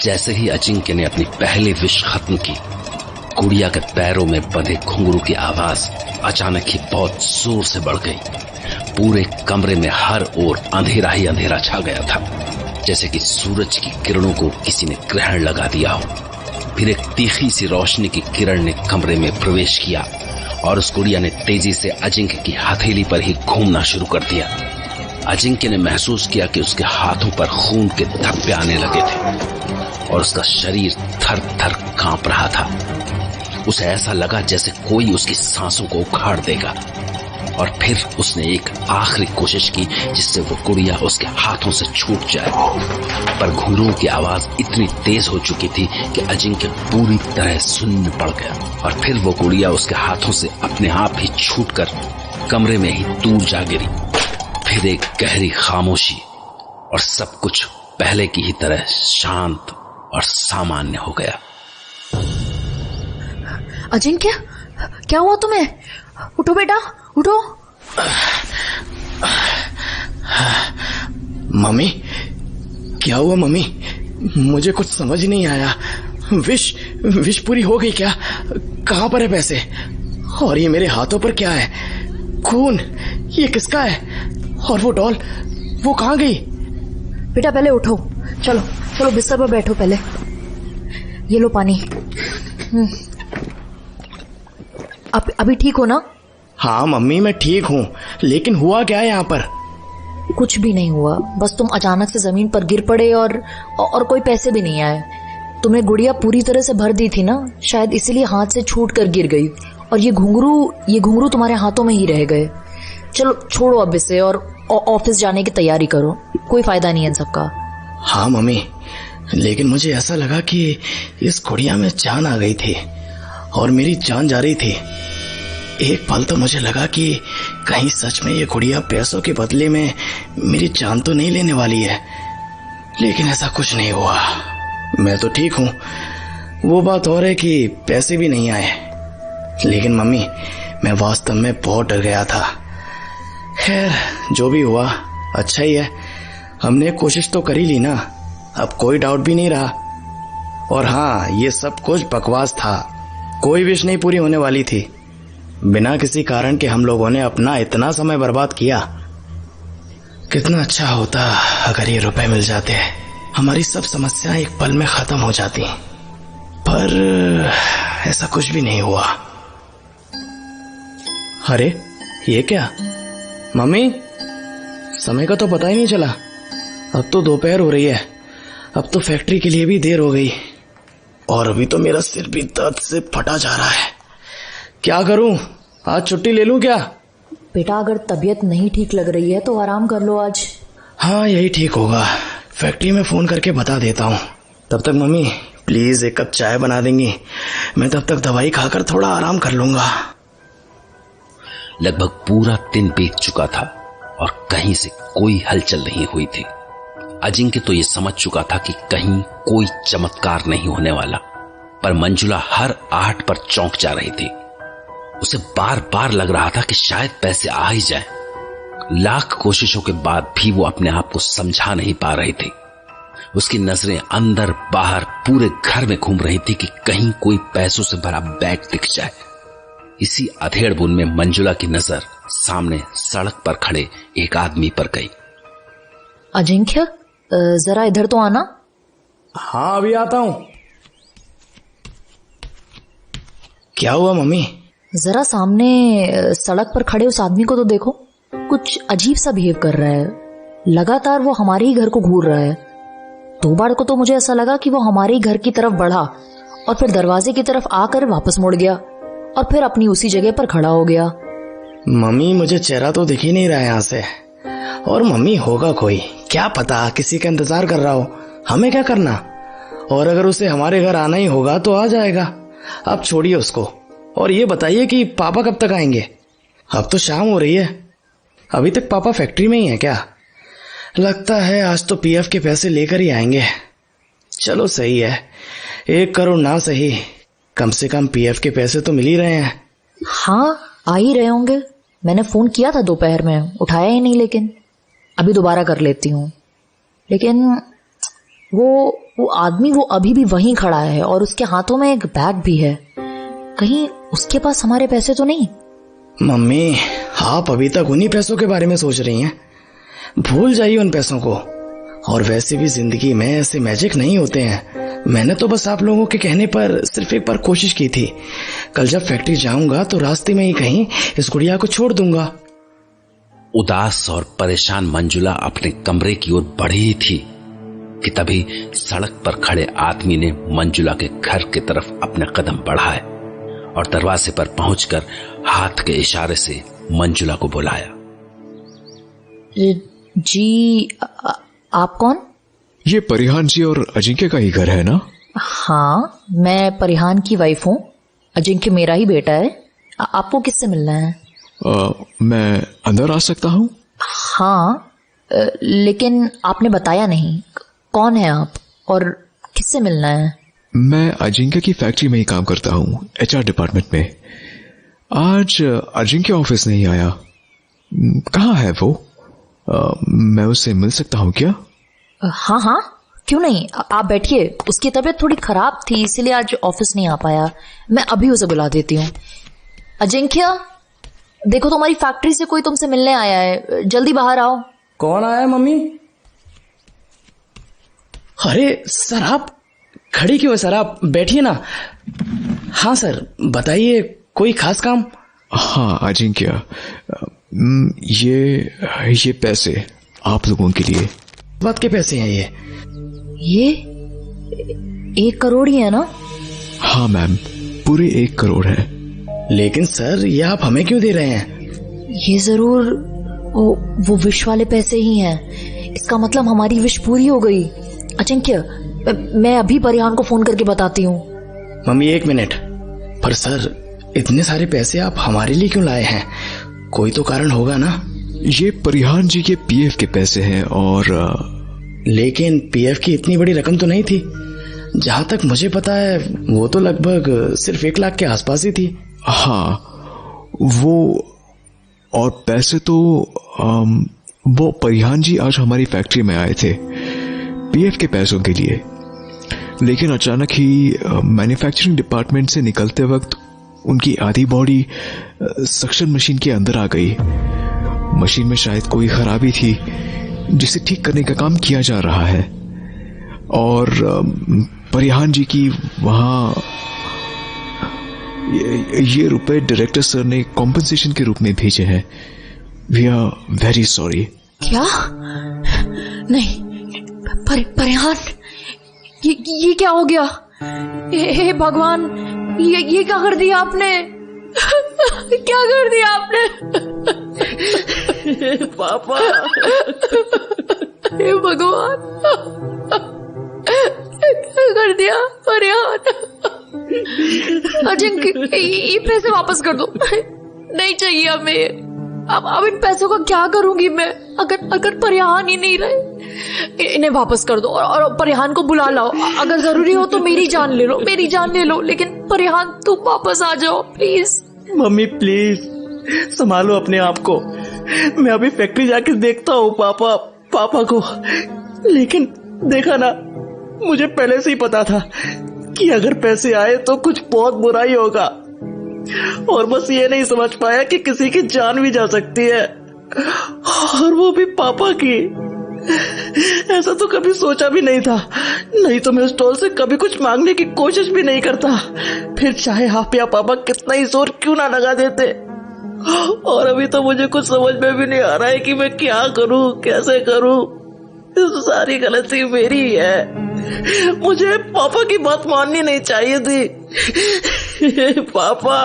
जैसे ही अजिंक्य ने अपनी पहली विश खत्म की, गुड़िया के पैरों में बंधे घुंघरू की आवाज अचानक ही बहुत जोर से बढ़ गई। पूरे कमरे में हर ओर अंधेरा ही अंधेरा छा गया था, जैसे कि सूरज की किरणों को किसी ने ग्रहण लगा दिया हो। फिर एक तीखी सी रोशनी की किरण ने कमरे में प्रवेश किया और उस गुड़िया ने तेजी से अजिंक्य की हथेली पर ही घूमना शुरू कर दिया। अजिंक्य ने महसूस किया कि उसके हाथों पर खून के धब्बे आने लगे थे और उसका शरीर थर थर कांप रहा था। उसे ऐसा लगा जैसे कोई उसकी सांसों को उखाड़ देगा। और फिर उसने एक आखिरी कोशिश की जिससे वो गुड़िया उसके हाथों से छूट जाए, पर घुंघरू की आवाज इतनी तेज हो चुकी थी कि अजिंक्य पूरी तरह सुन्न पड़ गया। और फिर वो गुड़िया उसके हाथों से अपने आप ही छूटकर कमरे में ही दूर जा गिरी। फिर एक गहरी खामोशी और सब कुछ पहले की ही तरह शांत और सामान्य हो गया। अजिंक्य, क्या हुआ तुम्हें? उठो बेटा, उठो। मम्मी, क्या हुआ मम्मी? मुझे कुछ समझ नहीं आया। विश पूरी हो गई क्या? कहाँ पर है पैसे? और ये मेरे हाथों पर क्या है? खून, ये किसका है? और वो डॉल, वो कहाँ गई? बेटा पहले उठो, चलो चलो बिस्तर पर बैठो। पहले ये लो पानी। अभी ठीक हो ना? हाँ मम्मी, मैं ठीक हूँ, लेकिन हुआ क्या है यहाँ पर? कुछ भी नहीं हुआ, बस तुम अचानक से जमीन पर गिर पड़े और कोई पैसे भी नहीं आए। तुमने गुड़िया पूरी तरह से भर दी थी ना, शायद इसीलिए हाथ से छूट कर गिर गई। और ये घुंघरू तुम्हारे हाथों में ही रह गए। चलो छोड़ो अब इसे और ऑफिस जाने की तैयारी करो, कोई फायदा नहीं है इन सबका। हाँ मम्मी, लेकिन मुझे ऐसा लगा कि इस गुड़िया में जान आ गई थी और मेरी जान जा रही थी। एक पल तो मुझे लगा कि कहीं सच में ये गुड़िया पैसों के बदले में मेरी जान तो नहीं लेने वाली है, लेकिन ऐसा कुछ नहीं हुआ। मैं तो ठीक हूँ। वो बात और है कि पैसे भी नहीं आए, लेकिन मम्मी मैं वास्तव में बहुत डर गया था। खैर जो भी हुआ अच्छा ही है, हमने कोशिश तो कर ही ली ना, अब कोई डाउट भी नहीं रहा। और हाँ, ये सब कुछ बकवास था, कोई विश नहीं पूरी होने वाली थी। बिना किसी कारण के हम लोगों ने अपना इतना समय बर्बाद किया। कितना अच्छा होता अगर ये रुपए मिल जाते, हमारी सब समस्याएं एक पल में खत्म हो जाती, पर ऐसा कुछ भी नहीं हुआ। अरे ये क्या मम्मी, समय का तो पता ही नहीं चला। अब तो दोपहर हो रही है, अब तो फैक्ट्री के लिए भी देर हो गई और अभी तो मेरा सिर भी दर्द से फटा जा रहा है। क्या करूं, आज छुट्टी ले लूं क्या? बेटा अगर तबीयत नहीं ठीक लग रही है तो आराम कर लो आज। हाँ यही ठीक होगा, फैक्ट्री में फोन करके बता देता हूँ। तब तक मम्मी प्लीज एक कप चाय बना देंगी, मैं तब तक दवाई खाकर थोड़ा आराम कर लूंगा। लगभग पूरा दिन बीत चुका था और कहीं से कोई हलचल नहीं हुई थी। अजिंक्य तो ये समझ चुका था कि कहीं कोई चमत्कार नहीं होने वाला, पर मंजुला हर आहट पर चौंक जा रही थी। उसे बार बार लग रहा था कि शायद पैसे आ ही जाए। लाख कोशिशों के बाद भी वो अपने आप को समझा नहीं पा रही थी। उसकी नजरें अंदर बाहर पूरे घर में घूम रही थी कि कहीं कोई पैसों से भरा बैग दिख जाए। इसी अधेड़-बुन में मंजुला की नजर सामने सड़क पर खड़े एक आदमी पर गई। अजिंक्य, जरा इधर तो आना। हाँ अभी आता हूं। क्या हुआ मम्मी? जरा सामने सड़क पर खड़े उस आदमी को तो देखो, कुछ अजीब सा बिहेव कर रहा है। लगातार वो हमारे ही घर को घूर रहा है। 2 बार को तो मुझे ऐसा लगा कि वो हमारे ही घर की तरफ बढ़ा और फिर दरवाजे की तरफ आकर वापस मुड़ गया और फिर अपनी उसी जगह पर खड़ा हो गया। मम्मी मुझे चेहरा तो दिख ही नहीं रहा है यहाँ से। और मम्मी होगा कोई, क्या पता किसी का इंतजार कर रहा हो, हमें क्या करना। और अगर उसे हमारे घर आना ही होगा तो आ जाएगा। अब छोड़िए उसको और ये बताइए कि पापा कब तक आएंगे? अब तो शाम हो रही है, अभी तक पापा फैक्ट्री में ही है क्या? लगता है आज तो पीएफ के पैसे लेकर ही आएंगे। चलो सही है, 1 करोड़ ना सही, कम से कम पीएफ के पैसे तो मिल ही रहे हैं। हाँ आ ही रहे होंगे, मैंने फोन किया था दोपहर में, उठाया ही नहीं, लेकिन अभी दोबारा कर लेती हूँ। लेकिन वो वो आदमी वो अभी भी वहीं खड़ा है और उसके हाथों में एक बैग भी है। कहीं उसके पास हमारे पैसे तो नहीं? मम्मी, आप अभी तक उन्हीं पैसों के बारे में सोच रही हैं। भूल जाइए उन पैसों को। और वैसे भी जिंदगी में ऐसे मैजिक नहीं होते हैं। मैंने तो बस आप लोगों के कहने पर सिर्फ एक बार कोशिश की थी। कल जब फैक्ट्री जाऊंगा तो रास्ते में ही कहीं इस गुड़िया को छोड़ दूंगा। उदास और परेशान मंजुला अपने कमरे की ओर बढ़ी थी कि तभी सड़क पर खड़े आदमी ने मंजुला के घर की तरफ अपने कदम बढ़ाए और दरवाजे पर पहुंचकर हाथ के इशारे से मंजुला को बुलाया। जी, आप कौन? ये परिहान जी और अजिंक्य का ही घर है ना? हाँ, मैं परिहान की वाइफ हूँ। अजिंक्य मेरा ही बेटा है। आपको किससे मिलना है? मैं अंदर आ सकता हूँ? हाँ, लेकिन आपने बताया नहीं। कौन है आप और किससे मिलना है? मैं अजिंक्य की फैक्ट्री में ही काम करता हूँ, HR डिपार्टमेंट में। आज अजिंक्य ऑफिस नहीं आया। कहाँ है वो? मैं उससे मिल सकता हूँ क्या? हाँ हाँ, क्यों नहीं, आप बैठिए। उसकी तबीयत थोड़ी खराब थी इसलिए आज ऑफिस नहीं आ पाया। मैं अभी उसे बुला देती हूँ। अजिंक्य, देखो तुम्हारी फैक्ट्री से कोई तुमसे मिलने आया है, जल्दी बाहर आओ। कौन आया मम्मी? अरे सर, आप खड़ी क्यों है सर? आप बैठिए ना। हाँ सर, बताइए, कोई खास काम? हाँ अजिंक्य, ये पैसे आप लोगों के लिए। बात के पैसे हैं ये 1 करोड़ ही है ना? हाँ मैम, पूरे 1 करोड़ है। लेकिन सर, ये आप हमें क्यों दे रहे हैं? ये जरूर वो विश वाले पैसे ही हैं। इसका मतलब हमारी विश पूरी हो गई। अजिंक्य, मैं अभी परिहान को फोन करके बताती हूँ। Mummy 1 minute. पर सर, इतने सारे पैसे आप हमारे लिए क्यों लाए हैं? कोई तो कारण होगा ना? ये परिहान जी के PF के पैसे हैं और लेकिन PF की इतनी बड़ी रकम तो नहीं थी। जहां तक मुझे पता है वो तो लगभग सिर्फ 1 लाख के आसपास ही थी। हाँ, वो और पैसे तो वो परिहान जी आज हमारी फैक्ट्री में आए थे PF के पैसों के लिए। लेकिन अचानक ही मैन्युफैक्चरिंग डिपार्टमेंट से निकलते वक्त उनकी आधी बॉडी सक्शन मशीन के अंदर आ गई। मशीन में शायद कोई खराबी थी जिसे ठीक करने का काम किया जा रहा है। और परिहान जी की वहां ये रुपए डायरेक्टर सर ने कॉम्पनसेशन के रूप में भेजे हैं। We are very sorry. क्या? नहीं, परिहान, ये क्या हो गया? हे भगवान, ये क्या कर दिया आपने? क्या कर दिया आपने? पापा, हे भगवान, क्या कर दिया परिहान? अजिंक्य, ये पैसे वापस कर दो। नहीं चाहिए हमें। अब इन पैसों का क्या करूंगी मैं? अगर परिहान ही नहीं रहे, इन्हें वापस कर दो और परिहान को बुला लाओ। अगर जरूरी हो तो मेरी जान ले लो, लेकिन परिहान तुम वापस आ जाओ प्लीज। मम्मी प्लीज संभालो अपने आप को। मैं अभी फैक्ट्री जाके देखता हूँ पापा को। लेकिन देखा ना, मुझे पहले से ही पता था कि अगर पैसे आए तो कुछ बहुत बुरा ही होगा। और बस ये नहीं समझ पाया कि किसी की जान भी जा सकती है, और वो भी पापा की। ऐसा तो कभी सोचा भी नहीं था। नहीं तो मैं स्टॉल से कभी कुछ मांगने की कोशिश भी नहीं करता, फिर चाहे आप या पापा कितना ही जोर क्यों ना लगा देते। और अभी तो मुझे कुछ समझ में भी नहीं आ रहा है कि मैं क्या करूं, कैसे करूं। सारी गलती मेरी है। मुझे पापा की बात माननी नहीं चाहिए थी। पापा।